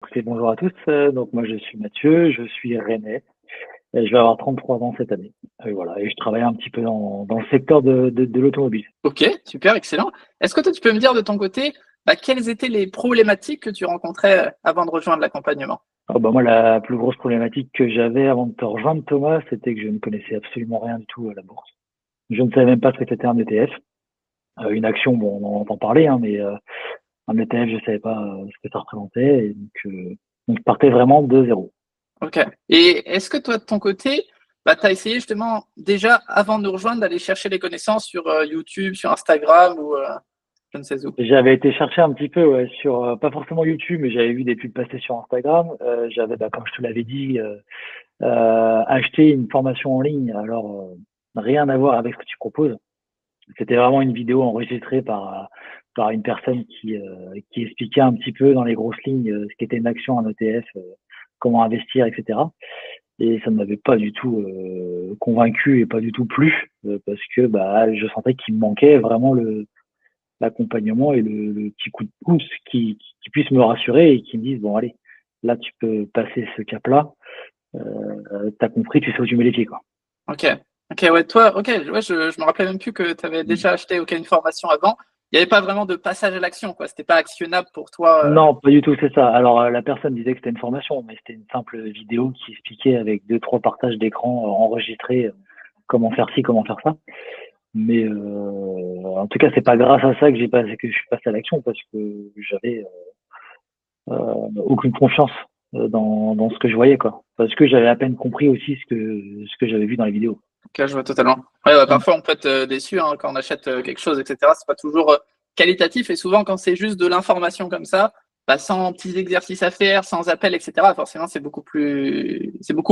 écoutez, bonjour à tous. Donc moi je suis Mathieu, je suis rennais et je vais avoir 33 ans cette année. Et voilà, et je travaille un petit peu dans le secteur de l'automobile. Ok, super, excellent. Est-ce que toi, tu peux me dire de ton côté, quelles étaient les problématiques que tu rencontrais avant de rejoindre l'accompagnement? Bah, moi la plus grosse problématique que j'avais avant de te rejoindre Thomas, c'était que je ne connaissais absolument rien du tout à la bourse. Je ne savais même pas ce que c'était un ETF. Une action, bon, on en entend parler, hein, mais un ETF, je savais pas ce que ça représentait. Et donc je partais vraiment de zéro. Ok. Et est-ce que toi, de ton côté, tu as essayé justement déjà, avant de nous rejoindre, d'aller chercher les connaissances sur YouTube, sur Instagram ou je ne sais où? J'avais été chercher un petit peu ouais, sur, pas forcément YouTube, mais j'avais vu des pubs passer sur Instagram. J'avais, comme je te l'avais dit, acheté une formation en ligne. Alors, rien à voir avec ce que tu proposes. C'était vraiment une vidéo enregistrée par une personne qui expliquait un petit peu dans les grosses lignes ce qu'était une action, un ETF, comment investir, etc. Et ça ne m'avait pas du tout convaincu et pas du tout plu parce que je sentais qu'il me manquait vraiment l'accompagnement et le petit coup de pouce qui puisse me rassurer et qui me dise bon allez, là tu peux passer ce cap-là, t'as compris, tu sais où tu mets les pieds quoi. Ok. Ok, ouais, toi, ok, ouais, je me rappelais même plus que tu avais déjà acheté une formation avant. Il n'y avait pas vraiment de passage à l'action, quoi. C'était pas actionnable pour toi. Non, pas du tout, c'est ça. Alors la personne disait que c'était une formation, mais c'était une simple vidéo qui expliquait avec deux trois partages d'écran enregistrés comment faire ci, comment faire ça. Mais en tout cas, c'est pas grâce à ça que je suis passé à l'action parce que j'avais aucune confiance dans ce que je voyais quoi. Parce que j'avais à peine compris aussi ce que j'avais vu dans les vidéos. Ok, je vois totalement. Ouais, Mm. parfois on peut être déçu hein, quand on achète quelque chose, etc. C'est pas toujours qualitatif et souvent quand c'est juste de l'information comme ça, sans petits exercices à faire, sans appel, etc. Forcément, c'est beaucoup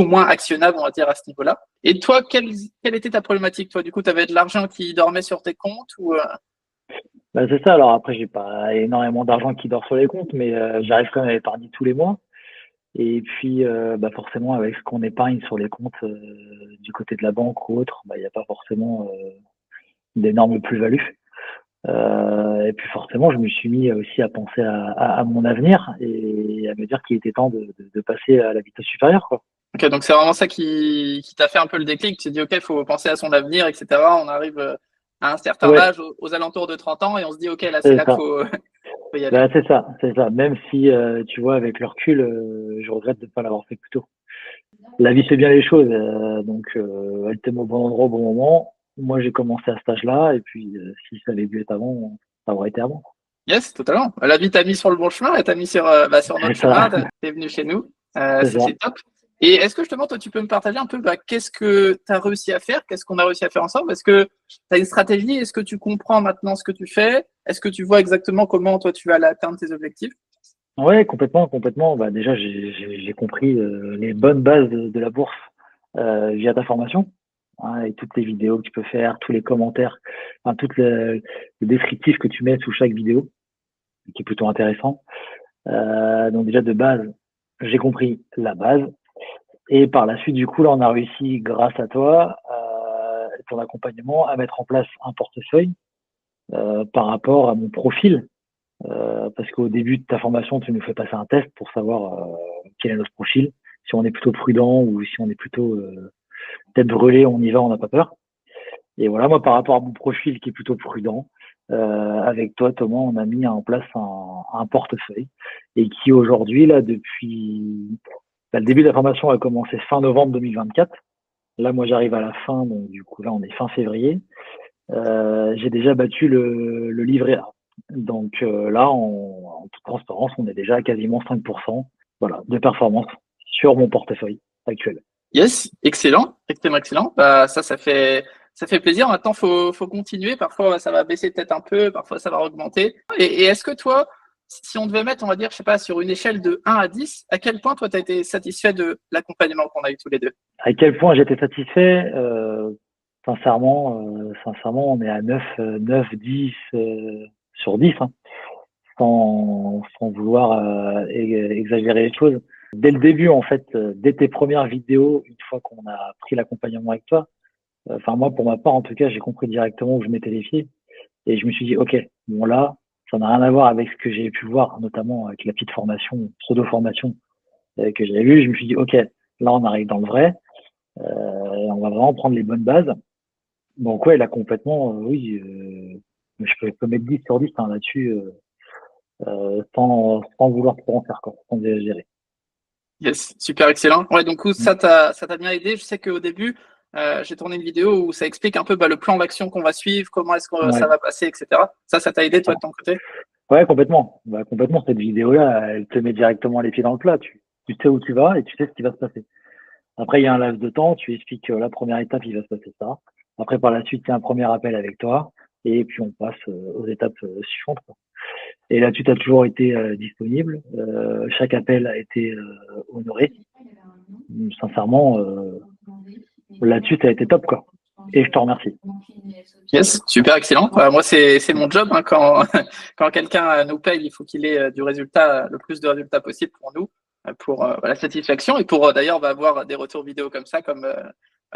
moins actionnable, on va dire à ce niveau-là. Et toi, quelle était ta problématique? Toi, du coup, tu avais de l'argent qui dormait sur tes comptes ou C'est ça. Alors après, j'ai pas énormément d'argent qui dort sur les comptes, mais j'arrive quand même à épargner tous les mois. Et puis, forcément, avec ce qu'on épargne sur les comptes du côté de la banque ou autre, il n'y a pas forcément d'énormes plus-values. Et puis forcément, je me suis mis aussi à penser à mon avenir et à me dire qu'il était temps de passer à la vitesse supérieure, quoi. Ok, donc c'est vraiment ça qui t'a fait un peu le déclic. Tu t'es dit, ok, il faut penser à son avenir, etc. On arrive à un certain Ouais, âge, aux alentours de 30 ans, et on se dit, ok, là, c'est c'est là qu'il ça. faut, faut y aller. C'est ça, c'est ça. Même si, tu vois, avec le recul, je regrette de ne pas l'avoir fait plus tôt. La vie fait bien les choses, donc elle était au bon endroit au bon moment. Moi, j'ai commencé à cet âge-là, et puis si ça avait dû être avant, ça aurait été avant. Yes, totalement. La vie t'a mis sur le bon chemin, elle t'a mis sur notre C'est ça, chemin, t'es venu chez nous. c'est Ça, ça. c'est top. Et est-ce que justement, toi, tu peux me partager un peu qu'est-ce que tu as réussi à faire? Qu'est-ce qu'on a réussi à faire ensemble? Est-ce que tu as une stratégie? Est-ce que tu comprends maintenant ce que tu fais? Est-ce que tu vois exactement comment toi tu vas aller atteindre tes objectifs? Ouais, complètement, complètement. Déjà, j'ai compris les bonnes bases de la bourse via ta formation, hein, et toutes les vidéos que tu peux faire, tous les commentaires, enfin, le descriptif que tu mets sous chaque vidéo, qui est plutôt intéressant. Donc déjà de base, j'ai compris la base. Et par la suite, du coup, là, on a réussi, grâce à toi, ton accompagnement, à mettre en place un portefeuille par rapport à mon profil. Parce qu'au début de ta formation, tu nous fais passer un test pour savoir quel est notre profil, si on est plutôt prudent ou si on est plutôt tête brûlée, on y va, on n'a pas peur. Et voilà, moi, par rapport à mon profil qui est plutôt prudent, avec toi, Thomas, on a mis en place un portefeuille et qui aujourd'hui, là, depuis le début de la formation a commencé fin novembre 2024. Là, moi, j'arrive à la fin, donc du coup, là, on est fin février. J'ai déjà battu le livret A. Donc là, en toute transparence, on est déjà à quasiment 5% voilà, de performance sur mon portefeuille actuel. Yes, excellent, excellent, excellent. Ça fait plaisir. Maintenant, faut continuer. Parfois, ça va baisser peut-être un peu, parfois, ça va augmenter. Et est-ce que toi, si on devait mettre, on va dire, je sais pas, sur une échelle de 1 à 10, à quel point toi, tu as été satisfait de l'accompagnement qu'on a eu tous les deux? À quel point j'étais satisfait sincèrement, on est à 9 10 sur 10, hein, sans vouloir exagérer les choses. Dès le début, en fait, dès tes premières vidéos, une fois qu'on a pris l'accompagnement avec toi, moi, pour ma part, en tout cas, j'ai compris directement où je mettais les pieds. Et je me suis dit, OK, bon là, Ça n'a rien à voir avec ce que j'ai pu voir, notamment avec la petite formation, pseudo-formation que j'avais vue. Je me suis dit, OK, là, on arrive dans le vrai. On va vraiment prendre les bonnes bases. Donc, ouais, là, complètement, oui, je peux mettre 10 sur 10 hein, là-dessus, sans vouloir trop en faire, quoi, sans exagérer. Yes, super excellent. Ouais, donc Mm. ça t'a bien aidé. Je sais qu'au début, j'ai tourné une vidéo où ça explique un peu le plan d'action qu'on va suivre, comment est-ce que Ouais. ça va passer, etc. Ça t'a aidé toi de ton côté? Ouais, complètement. Bah, complètement, cette vidéo-là, elle te met directement les pieds dans le plat. Tu sais où tu vas et tu sais ce qui va se passer. Après, il y a un laps de temps, tu expliques que la première étape, il va se passer ça. Après, par la suite, il y a un premier appel avec toi. Et puis, on passe aux étapes suivantes, quoi. Et là, tu as toujours été disponible. Chaque appel a été honoré. Sincèrement, là-dessus, ça a été top, quoi. Et je te remercie. Yes, super excellent. Moi, c'est mon job. Hein, quand quand quelqu'un nous paye, il faut qu'il ait du résultat, le plus de résultats possible pour nous, pour la satisfaction et pour d'ailleurs avoir des retours vidéo comme ça, comme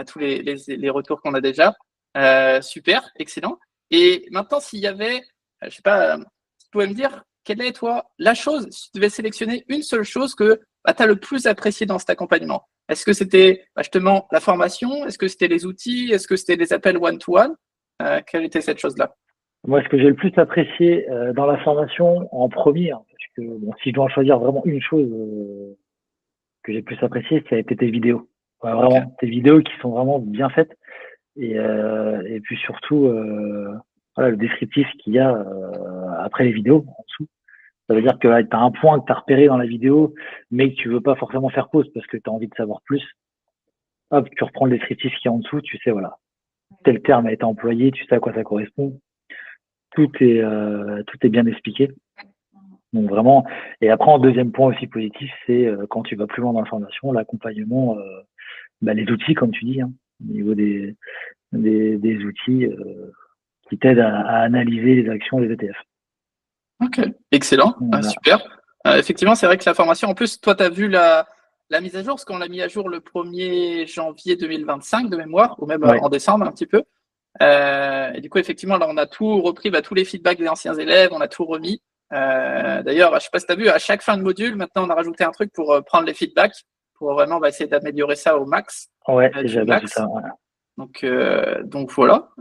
tous les retours qu'on a déjà. Super, excellent. Et maintenant, s'il y avait, je sais pas, tu pouvais me dire quelle est toi la chose, si tu devais sélectionner une seule chose que tu as le plus apprécié dans cet accompagnement. Est-ce que c'était justement la formation? Est-ce que c'était les outils? Est-ce que c'était les appels one-to-one? Quelle était cette chose-là? Moi, ce que j'ai le plus apprécié dans la formation, en premier, hein, parce que bon, si je dois en choisir vraiment une chose que j'ai le plus apprécié, ça a été tes vidéos. Ouais, Ok. vraiment, tes vidéos qui sont vraiment bien faites. Et puis surtout, voilà, le descriptif qu'il y a après les vidéos en dessous. Ça veut dire que tu as un point que tu as repéré dans la vidéo, mais que tu veux pas forcément faire pause parce que tu as envie de savoir plus. Hop, tu reprends le descriptif qui est en dessous, tu sais, voilà, tel terme a été employé, tu sais à quoi ça correspond. Tout est bien expliqué. Donc vraiment, et après en deuxième point aussi positif, c'est quand tu vas plus loin dans la formation, l'accompagnement, les outils comme tu dis, hein, au niveau des outils qui t'aident à analyser les actions des ETF. Ok, excellent, Voilà. super. Effectivement, c'est vrai que la formation, en plus, toi, tu as vu la mise à jour, parce qu'on l'a mis à jour le 1er janvier 2025 de mémoire, ou même Ouais, en décembre un petit peu. Et du coup, effectivement, là, on a tout repris, tous les feedbacks des anciens élèves, on a tout remis. D'ailleurs, je sais pas si tu as vu, à chaque fin de module, maintenant, on a rajouté un truc pour prendre les feedbacks, pour vraiment essayer d'améliorer ça au max, ouais, du j'ai bien vu max. ça. Voilà. Donc voilà.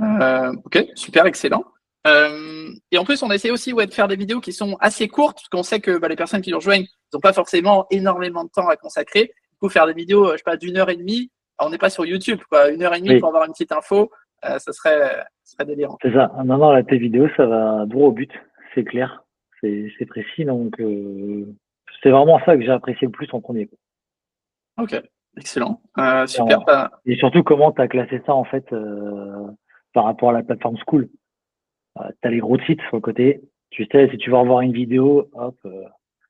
Ok, super, excellent. Et en plus, on essaie aussi de faire des vidéos qui sont assez courtes, parce qu'on sait que les personnes qui nous rejoignent n'ont pas forcément énormément de temps à consacrer. Du coup, faire des vidéos, je sais pas, d'1 heure et demie, on n'est pas sur YouTube, quoi. 1 heure et demie pour Oui, avoir une petite info, ça serait délirant. c'est ça. Non, non, là, tes vidéos, ça va droit au but, c'est clair, c'est précis, donc c'est vraiment ça que j'ai apprécié le plus en premier. Ok, excellent. Et, Super. et surtout, comment tu as classé ça, en fait, par rapport à la plateforme School. Tu as les gros titres sur le côté. Tu sais, si tu veux revoir une vidéo, hop,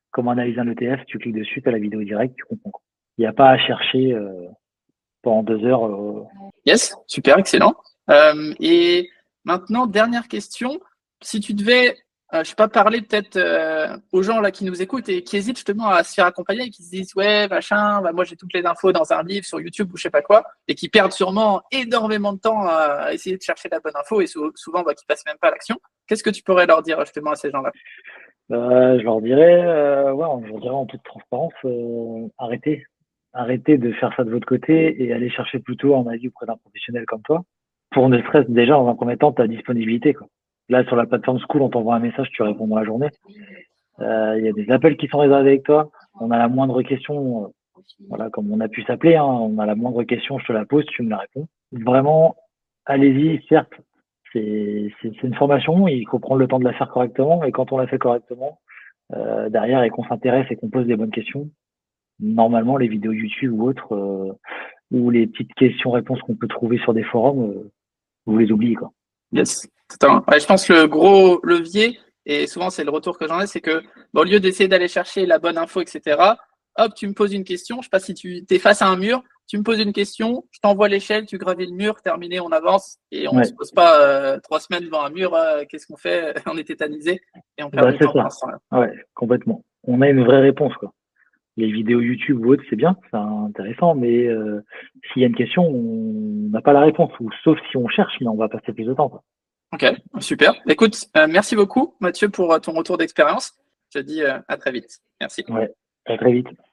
comment analyser un ETF, tu cliques dessus, tu as la vidéo directe, tu comprends. Il n'y a pas à chercher pendant 2 heures. Yes, super, excellent. Et maintenant, dernière question. Si tu devais, je sais pas, parler peut-être aux gens là qui nous écoutent et qui hésitent justement à se faire accompagner et qui se disent ouais, machin, moi j'ai toutes les infos dans un livre sur YouTube ou je sais pas quoi, et qui perdent sûrement énormément de temps à essayer de chercher la bonne info et souvent qui passent même pas à l'action. Qu'est-ce que tu pourrais leur dire justement à ces gens-là? Je leur dirais, ouais, je leur dirais en toute transparence, arrêtez. Arrêtez de faire ça de votre côté et allez chercher plutôt un avis auprès d'un professionnel comme toi. Pour ne serait-ce déjà, dans un premier temps, ta disponibilité, quoi. Là, sur la plateforme School, on t'envoie un message, tu réponds dans la journée. Il y a des appels qui sont réservés avec toi. On a la moindre question, voilà, comme on a pu s'appeler, hein, on a la moindre question, je te la pose, tu me la réponds. Vraiment, allez-y, certes, c'est une formation, il faut prendre le temps de la faire correctement, et quand on la fait correctement, derrière et qu'on s'intéresse et qu'on pose des bonnes questions, normalement les vidéos YouTube ou autres, ou les petites questions-réponses qu'on peut trouver sur des forums, vous les oubliez, quoi. Yes, totalement. Ouais, je pense que le gros levier, et souvent c'est le retour que j'en ai, c'est que au lieu d'essayer d'aller chercher la bonne info, etc., hop, tu me poses une question. Je sais pas si tu es face à un mur, tu me poses une question, je t'envoie l'échelle, tu gravis le mur, terminé, on avance et on se Ouais, pose pas 3 semaines devant un mur, qu'est-ce qu'on fait? On est tétanisé et on perd bah du c'est temps ça. pendant ce temps-là. Ouais, complètement. On a une vraie réponse, quoi. Les vidéos YouTube ou autres, c'est bien, c'est intéressant, mais s'il y a une question, on n'a pas la réponse, ou sauf si on cherche, mais on va passer plus de temps, quoi. Ok, super. Écoute, merci beaucoup, Mathieu, pour ton retour d'expérience. Je te dis à très vite. Merci. Ouais, à très vite.